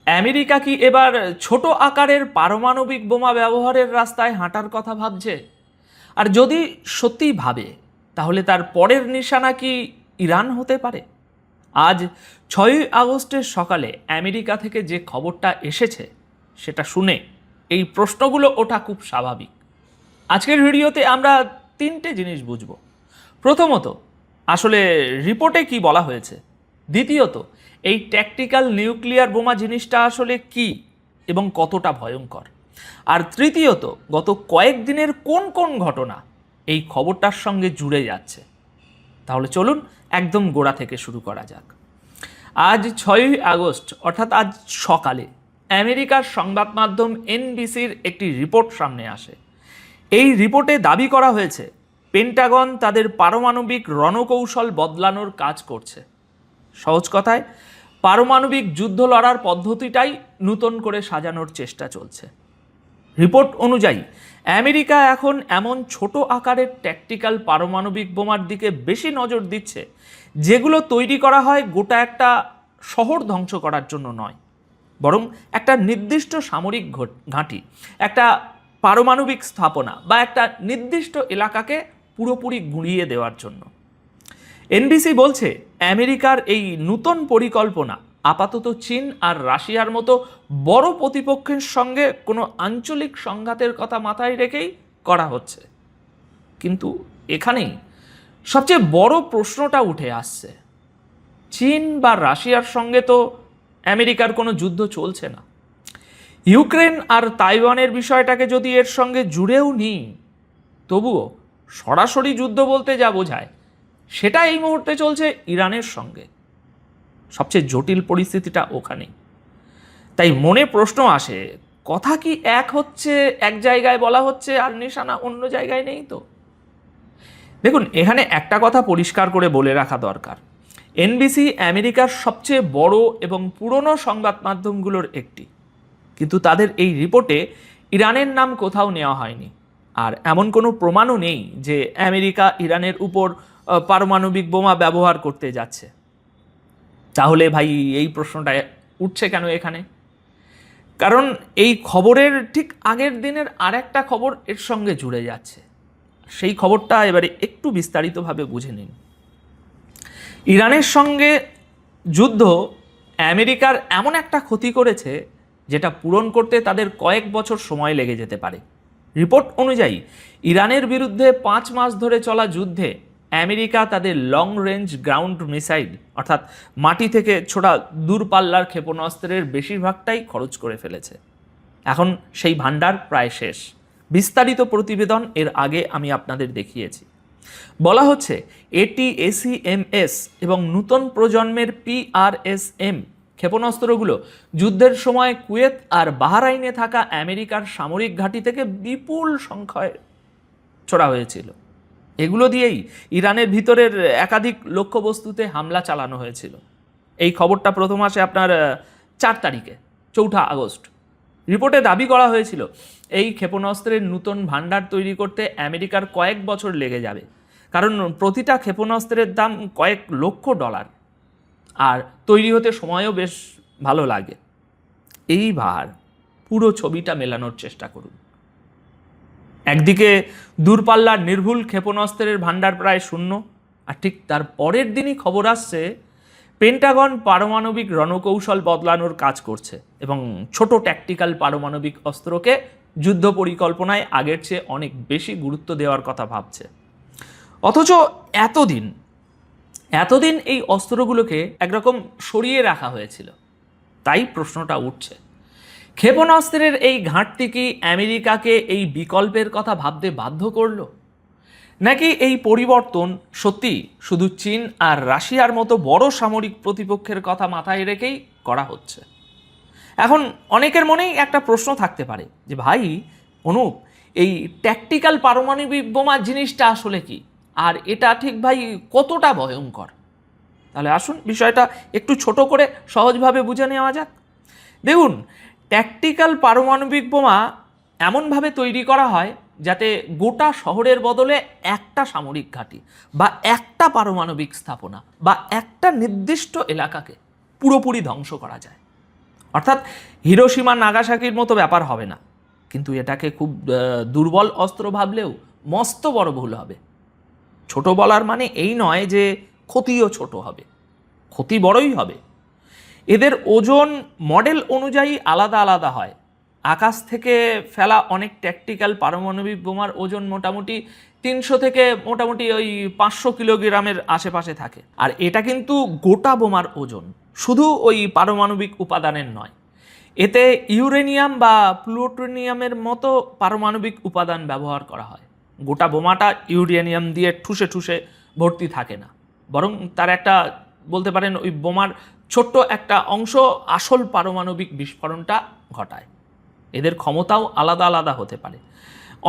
America কি এবার ছোট আকারের পারমাণবিক বোমা ব্যবহারের রাস্তায় হাঁটার কথা ভাবছে? আর যদি সত্যিই ভাবে, তাহলে তার পরের নিশানা কি ইরান হতে পারে? আজ 6ই আগস্টের সকালে আমেরিকা থেকে যে খবরটা এসেছে সেটা শুনে এই প্রশ্নগুলো ওঠা খুব স্বাভাবিক। আজকের ভিডিওতে আমরা তিনটে জিনিস বুঝব। প্রথমত, আসলে রিপোর্টে কি বলা হয়েছে। দ্বিতীয়ত, এই ট্যাকটিক্যাল নিউক্লিয়ার বোমা জিনিসটা আসলে কি এবং কতটা ভয়ঙ্কর। আর তৃতীয়ত, গত কয়েকদিনের কোন কোন ঘটনা এই খবরটার সঙ্গে জুড়ে যাচ্ছে। তাহলে চলুন একদম গোড়া থেকে শুরু করা যাক। আজ 6ই আগস্ট অর্থাৎ আজ সকালে আমেরিকার সংবাদ মাধ্যম এনবিসির একটি রিপোর্ট সামনে আসে। এই রিপোর্টে দাবি করা হয়েছে পেন্টাগন তাদের পারমাণবিক রণকৌশল বদলানোর কাজ করছে। সহজ কথায়, পারমাণবিক যুদ্ধ লড়ার পদ্ধতিটাই নতুন করে সাজানোর চেষ্টা চলছে। রিপোর্ট অনুযায়ী আমেরিকা এখন এমন ছোট আকারের ট্যাকটিক্যাল পারমাণবিক বোমার দিকে বেশি নজর দিচ্ছে, যেগুলো তৈরি করা হয় গোটা একটা শহর ধ্বংস করার জন্য নয়, বরং একটা নির্দিষ্ট সামরিক ঘাঁটি, একটা পারমাণবিক স্থাপনা বা একটা নির্দিষ্ট এলাকাকে পুরোপুরি গুঁড়িয়ে দেওয়ার জন্য। এনবিসি বলছে আমেরিকার এই নতুন পরিকল্পনা আপাতত চীন আর রাশিয়ার মতো বড় প্রতিপক্ষের সঙ্গে কোনো আঞ্চলিক সংঘাতের কথা মাথায় রেখেই করা হচ্ছে। কিন্তু এখানেই সবচেয়ে বড় প্রশ্নটা উঠে আসছে। চীন বা রাশিয়ার সঙ্গে তো আমেরিকার কোনো যুদ্ধ চলছে না। ইউক্রেন আর তাইওয়ানের বিষয়টাকে যদি এর সঙ্গে জুড়েও নিই, তবুও সরাসরি যুদ্ধ বলতে যা বোঝায় সেটা এই মুহূর্তে চলছে ইরানের সঙ্গে। সবচেয়ে জটিল পরিস্থিতিটা ওখানেই। তাই মনে প্রশ্ন আসে, কথা কি এক হচ্ছে, এক জায়গায় বলা হচ্ছে আর নিশানা অন্য জায়গায় নেই তো? দেখুন, এখানে একটা কথা পরিষ্কার করে বলে রাখা দরকার। এনবিসি আমেরিকার সবচেয়ে বড় এবং পুরনো সংবাদ মাধ্যমগুলোর একটি, কিন্তু তাদের এই রিপোর্টে ইরানের নাম কোথাও নেওয়া হয়নি। আর এমন কোনো প্রমাণও নেই যে আমেরিকা ইরানের উপর পারমাণবিক বোমা ব্যবহার করতে যাচ্ছে। তাহলে ভাই এই প্রশ্নটা উঠছে কেন এখানে? কারণ এই খবরের ঠিক আগের দিনের আরেকটা খবর এর সঙ্গে জুড়ে যাচ্ছে। সেই খবরটা এবারে একটু বিস্তারিতভাবে বুঝে নিন। ইরানের সঙ্গে যুদ্ধ আমেরিকার এমন একটা ক্ষতি করেছে যেটা পূরণ করতে তাদের কয়েক বছর সময় লেগে যেতে পারে। রিপোর্ট অনুযায়ী ইরানের বিরুদ্ধে 5 মাস ধরে চলা যুদ্ধে আমেরিকা তাদের লং রেঞ্জ গ্রাউন্ড মিসাইল অর্থাৎ মাটি থেকে ছোড়া দূরপাল্লার ক্ষেপণাস্ত্রের বেশিরভাগটাই খরচ করে ফেলেছে। এখন সেই ভান্ডার প্রায় শেষ। বিস্তারিত প্রতিবেদন এর আগে আমি আপনাদের দেখিয়েছি। বলা হচ্ছে ATACMS এবং নতুন প্রজন্মের PRSM ক্ষেপণাস্ত্রগুলো যুদ্ধের সময় কুয়েত আর বাহরাইনে থাকা আমেরিকার সামরিক ঘাঁটি থেকে বিপুল সংখ্যায় ছোড়া হয়েছিল। এগুলো দিয়েই ইরানের ভিতরের একাধিক লক্ষ্যবস্তুতে হামলা চালানো হয়েছিল। এই খবরটা প্রথম আসে আপনার 4 তারিখে, 4 আগস্ট। রিপোর্টে দাবি করা হয়েছিল এই ক্ষেপণাস্ত্রের নতুন ভান্ডার তৈরি করতে আমেরিকার কয়েক বছর লেগে যাবে, কারণ প্রতিটা ক্ষেপণাস্ত্রের দাম কয়েক লক্ষ ডলার, আর তৈরি হতে সময়ও বেশ ভালো লাগে। এইবার পুরো ছবিটা মেলানোর চেষ্টা করুন। একদিকে দূরপাল্লার নির্ভুল ক্ষেপণাস্ত্রের ভান্ডার প্রায় শূন্য, আর ঠিক তার পরের দিনই খবর আসছে পেন্টাগন পারমাণবিক রণকৌশল বদলানোর কাজ করছে এবং ছোট ট্যাকটিক্যাল পারমাণবিক অস্ত্রকে যুদ্ধ পরিকল্পনায় আগের চেয়ে অনেক বেশি গুরুত্ব দেওয়ার কথা ভাবছে। অথচ এতদিন এই অস্ত্রগুলোকে একরকম সরিয়ে রাখা হয়েছিল। তাই প্রশ্নটা উঠছে, ক্ষেপণাস্ত্রের এই ঘাটতি কি আমেরিকাকে এই বিকল্পের কথা ভাবতে বাধ্য করলো, নাকি এই পরিবর্তন সত্যি শুধু চীন আর রাশিয়ার মতো বড় সামরিক প্রতিপক্ষের কথা মাথায় রেখেই করা হচ্ছে? এখন অনেকের মনেই একটা প্রশ্ন থাকতে পারে যে ভাই অনুপ, এই ট্যাকটিক্যাল পারমাণবিক বোমা জিনিসটা আসলে কি, আর এটা ঠিক ভাই কতটা ভয়ঙ্কর? তাহলে আসুন বিষয়টা একটু ছোট করে সহজভাবে বুঝে নেওয়া যাক। দেখুন, ট্যাকটিক্যাল পারমাণবিক বোমা এমনভাবে তৈরি করা হয় যাতে গোটা শহরের বদলে একটা সামরিক ঘাঁটি বা একটা পারমাণবিক স্থাপনা বা একটা নির্দিষ্ট এলাকাকে পুরোপুরি ধ্বংস করা যায়। অর্থাৎ হিরোশিমা নাগাসাকির মতো ব্যাপার হবে না, কিন্তু এটাকে খুব দুর্বল অস্ত্র ভাবলেও মস্ত বড় ভুল হবে। ছোট বলার মানে এই নয় যে ক্ষতিও ছোট হবে, ক্ষতি বড়ই হবে। এদের ওজন মডেল অনুযায়ী আলাদা আলাদা হয়। আকাশ থেকে ফেলা অনেক ট্যাকটিক্যাল পারমাণবিক বোমার ওজন মোটামুটি 300 থেকে মোটামুটি ওই 500 কিলোগ্রামের আশেপাশে থাকে। আর এটা কিন্তু গোটা বোমার ওজন, শুধু ওই পারমাণবিক উপাদানের নয়। এতে ইউরেনিয়াম বা প্লুটোনিয়ামের মতো পারমাণবিক উপাদান ব্যবহার করা হয়। গোটা বোমাটা ইউরেনিয়াম দিয়ে ঠুসে ঠুসে ভর্তি থাকে না, বরং তার একটা বলতে পারেন ওই বোমার ছোট্ট একটা অংশ আসল পারমাণবিক বিস্ফোরণটা ঘটায়। এদের ক্ষমতাও আলাদা আলাদা হতে পারে।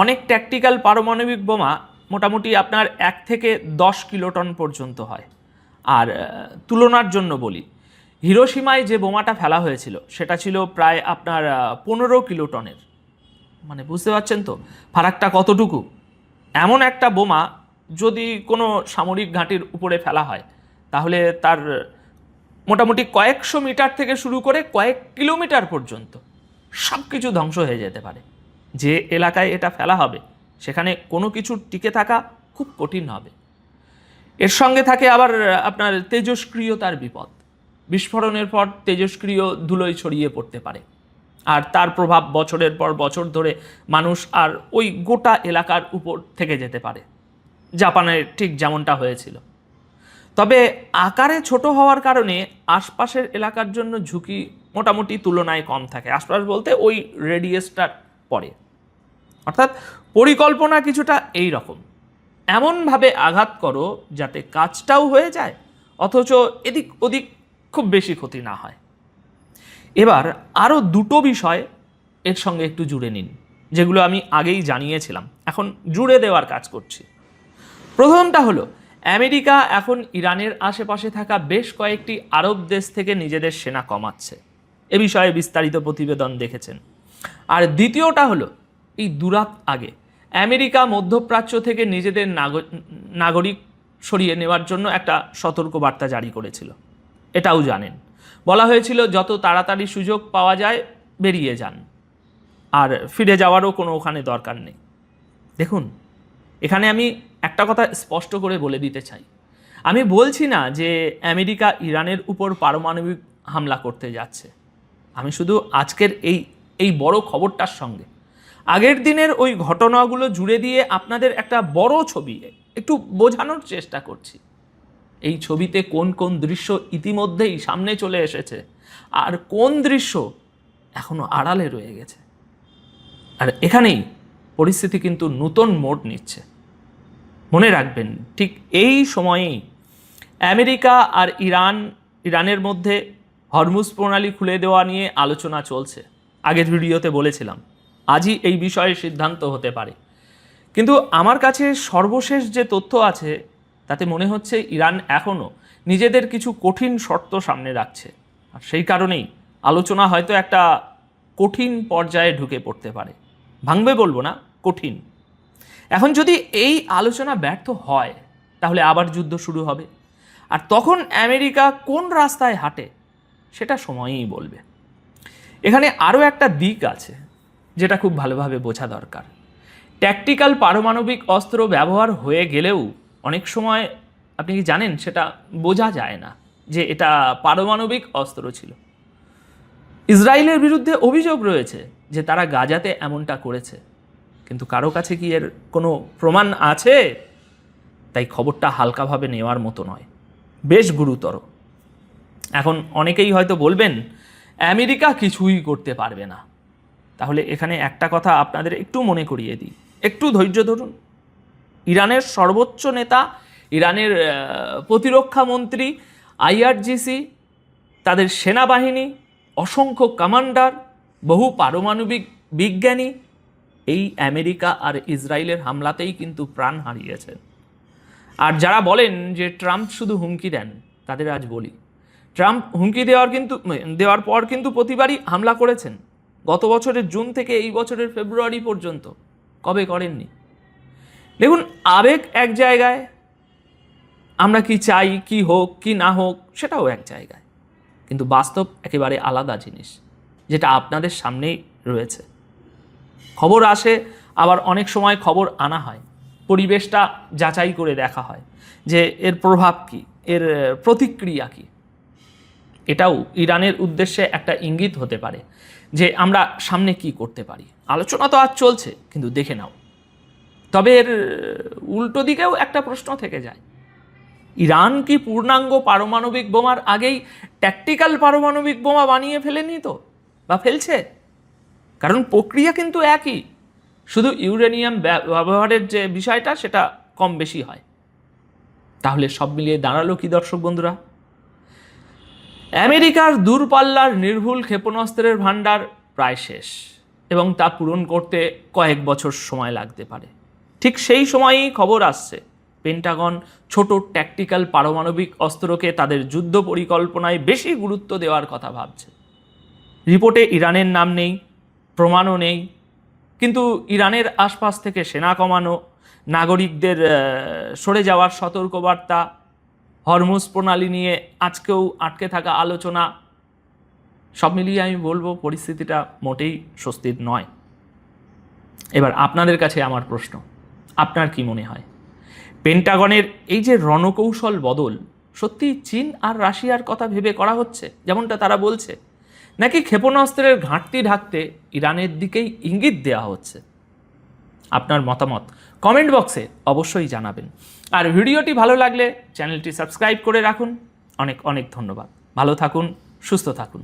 অনেক ট্যাকটিক্যাল পারমাণবিক বোমা মোটামুটি আপনার 1 থেকে 10 কিলোটন পর্যন্ত হয়। আর তুলনার জন্য বলি, হিরোশিমায় যে বোমাটা ফেলা হয়েছিল সেটা ছিল প্রায় আপনার 15 কিলোটনের। মানে বুঝতে পারছেন তো ফারাকটা কতটুকু। এমন একটা বোমা যদি কোনো সামরিক ঘাঁটির উপরে ফেলা হয়, তাহলে তার মোটামুটি কয়েকশো মিটার থেকে শুরু করে কয়েক কিলোমিটার পর্যন্ত সব কিছু ধ্বংস হয়ে যেতে পারে। যে এলাকায় এটা ফেলা হবে সেখানে কোনো কিছু টিকে থাকা খুব কঠিন হবে। এর সঙ্গে থাকে আবার আপনার তেজস্ক্রিয়তার বিপদ। বিস্ফোরণের পর তেজস্ক্রিয় ধুলোয় ছড়িয়ে পড়তে পারে, আর তার প্রভাব বছরের পর বছর ধরে মানুষ আর ওই গোটা এলাকার উপর থেকে যেতে পারে, জাপানে ঠিক যেমনটা হয়েছিল। তবে আকারে ছোট হওয়ার কারণে আশপাশের এলাকার জন্য ঝুঁকি মোটামুটি তুলনায় কম থাকে। আশপাশ বলতে ওই রেডিয়াসটার পরে। অর্থাৎ পরিকল্পনা কিছুটা এই রকম, এমনভাবে আঘাত করো যাতে কাজটাও হয়ে যায় অথচ এদিক ওদিক খুব বেশি ক্ষতি না হয়। এবার আরও দুটো বিষয় এর সঙ্গে একটু জুড়ে নিন, যেগুলো আমি আগেই জানিয়েছিলাম, এখন জুড়ে দেওয়ার কাজ করছি। প্রথমটা হলো, আমেরিকা এখন ইরানের আশেপাশে থাকা বেশ কয়েকটি আরব দেশ থেকে নিজেদের সেনা কমাচ্ছে। এ বিষয়ে বিস্তারিত প্রতিবেদন দেখেছেন। আর দ্বিতীয়টা হলো, এই দুরাত আগে আমেরিকা মধ্যপ্রাচ্য থেকে নিজেদের নাগরিক সরিয়ে নেওয়ার জন্য একটা সতর্কবার্তা জারি করেছিল। এটাও জানেন, বলা হয়েছিল যত তাড়াতাড়ি সুযোগ পাওয়া যায় বেরিয়ে যান, আর ফিরে যাওয়ারও কোনো ওখানে দরকার নেই। দেখুন, এখানে আমি একটা কথা স্পষ্ট করে বলে দিতে চাই, আমি বলছি না যে আমেরিকা ইরানের উপর পারমাণবিক হামলা করতে যাচ্ছে। আমি শুধু আজকের এই বড় খবরটার সঙ্গে আগের দিনের ওই ঘটনাগুলো জুড়ে দিয়ে আপনাদের একটা বড় ছবি একটু বোঝানোর চেষ্টা করছি। এই ছবিতে কোন কোন দৃশ্য ইতিমধ্যেই সামনে চলে এসেছে আর কোন দৃশ্য এখনো আড়ালে রয়ে গেছে। আর এখানেই পরিস্থিতি কিন্তু নতুন মোড় নিচ্ছে। মনে রাখবেন, ঠিক এই সময়েই আমেরিকা আর ইরানের মধ্যে হরমুজ প্রণালী খুলে দেওয়া নিয়ে আলোচনা চলছে। আগের ভিডিওতে বলেছিলাম আজই এই বিষয়ে সিদ্ধান্ত হতে পারে। কিন্তু আমার কাছে সর্বশেষ যে তথ্য আছে তাতে মনে হচ্ছে ইরান এখনও নিজেদের কিছু কঠিন শর্ত সামনে রাখছে, আর সেই কারণেই আলোচনা হয়তো একটা কঠিন পর্যায়ে ঢুকে পড়তে পারে। ভাঙবে বলবো না, কঠিন। এখন যদি এই আলোচনা ব্যর্থ হয় তাহলে আবার যুদ্ধ শুরু হবে, আর তখন আমেরিকা কোন রাস্তায় হাঁটে সেটা সময়ই বলবে। এখানে আরও একটা দিক আছে যেটা খুব ভালোভাবে বোঝা দরকার। ট্যাকটিক্যাল পারমাণবিক অস্ত্র ব্যবহার হয়ে গেলেও অনেক সময় আপনি কি জানেন সেটা বোঝা যায় না যে এটা পারমাণবিক অস্ত্র ছিল। ইসরায়েলের বিরুদ্ধে অভিযোগ রয়েছে যে তারা গাজাতে এমনটা করেছে, কিন্তু কারো কাছে কি এর কোনো প্রমাণ আছে? তাই খবরটা হালকাভাবে নেওয়ার মতো নয়, বেশ গুরুতর। এখন অনেকেই হয়তো বলবেন আমেরিকা কিছুই করতে পারবে না। তাহলে এখানে একটা কথা আপনাদের একটু মনে করিয়ে দিই, একটু ধৈর্য ধরুন। ইরানের সর্বোচ্চ নেতা, ইরানের প্রতিরক্ষা মন্ত্রী, IRGC, তাদের সেনাবাহিনী, অসংখ্য কমান্ডার, বহু পারমাণবিক বিজ্ঞানী এই আমেরিকা আর ইসরায়েলের হামলাতেই কিন্তু প্রাণ হারিয়েছেন। আর যারা বলেন যে ট্রাম্প শুধু হুমকি দেন, তাদের আজ বলি, ট্রাম্প হুমকি দেওয়ার পর কিন্তু প্রতিবারই হামলা করেছেন। গত বছরের জুন থেকে এই বছরের ফেব্রুয়ারি পর্যন্ত কবে করেননি? দেখুন, আবেগ এক জায়গায়, আমরা কি চাই কি হোক কি না হোক সেটাও এক জায়গায়, কিন্তু বাস্তব একেবারে আলাদা জিনিস। যেটা আপনাদের সামনেই রয়েছে। খবর আসে, আবার অনেক সময় খবর আনা হয়, পরিবেশটা যাচাই করে দেখা হয় যে এর প্রভাব কী, এর প্রতিক্রিয়া কী। এটাও ইরানের উদ্দেশ্যে একটা ইঙ্গিত হতে পারে যে আমরা সামনে কি করতে পারি। আলোচনা তো আজ চলছে, কিন্তু দেখে নাও। তবে এর উল্টো দিকেও একটা প্রশ্ন থেকে যায়, ইরান কি পূর্ণাঙ্গ পারমাণবিক বোমার আগেই ট্যাকটিক্যাল পারমাণবিক বোমা বানিয়ে ফেলেনি তো, বা ফেলছে? কারণ প্রক্রিয়া কিন্তু একই, শুধু ইউরেনিয়াম ব্যবহারের যে বিষয়টা সেটা কম বেশি হয়। তাহলে সব মিলিয়ে দাঁড়ালো কি দর্শক বন্ধুরা? আমেরিকার দূরপাল্লার নির্ভুল ক্ষেপণাস্ত্রের ভাণ্ডার প্রায় শেষ, এবং তা পূরণ করতে কয়েক বছর সময় লাগতে পারে। ঠিক সেই সময়ই খবর আসছে পেন্টাগন ছোট ট্যাকটিক্যাল পারমাণবিক অস্ত্রকে তাদের যুদ্ধ পরিকল্পনায় বেশি গুরুত্ব দেওয়ার কথা ভাবছে। রিপোর্টে ইরানের নাম নেই, প্রমাণও নেই, কিন্তু ইরানের আশপাশ থেকে সেনা কমানো, নাগরিকদের সরে যাওয়ার সতর্কবার্তা, হরমুজ প্রণালী নিয়ে আজকেও আটকে থাকা আলোচনা, সব মিলিয়ে আমি বলবো পরিস্থিতিটা মোটেই স্বস্তির নয়। এবার আপনাদের কাছে আমার প্রশ্ন, আপনার কি মনে হয় পেন্টাগনের এই যে রণকৌশল বদল সত্যি চীন আর রাশিয়ার কথা ভেবে করা হচ্ছে যেমনটা তারা বলছে, নাকি ক্ষেপণাস্ত্রের ঘাটতি ঢাকতে ইরানের দিকেই ইঙ্গিত দেওয়া হচ্ছে? আপনার মতামত কমেন্ট বক্সে অবশ্যই জানাবেন। আর ভিডিওটি ভালো লাগলে চ্যানেলটি সাবস্ক্রাইব করে রাখুন। অনেক অনেক ধন্যবাদ। ভালো থাকুন, সুস্থ থাকুন।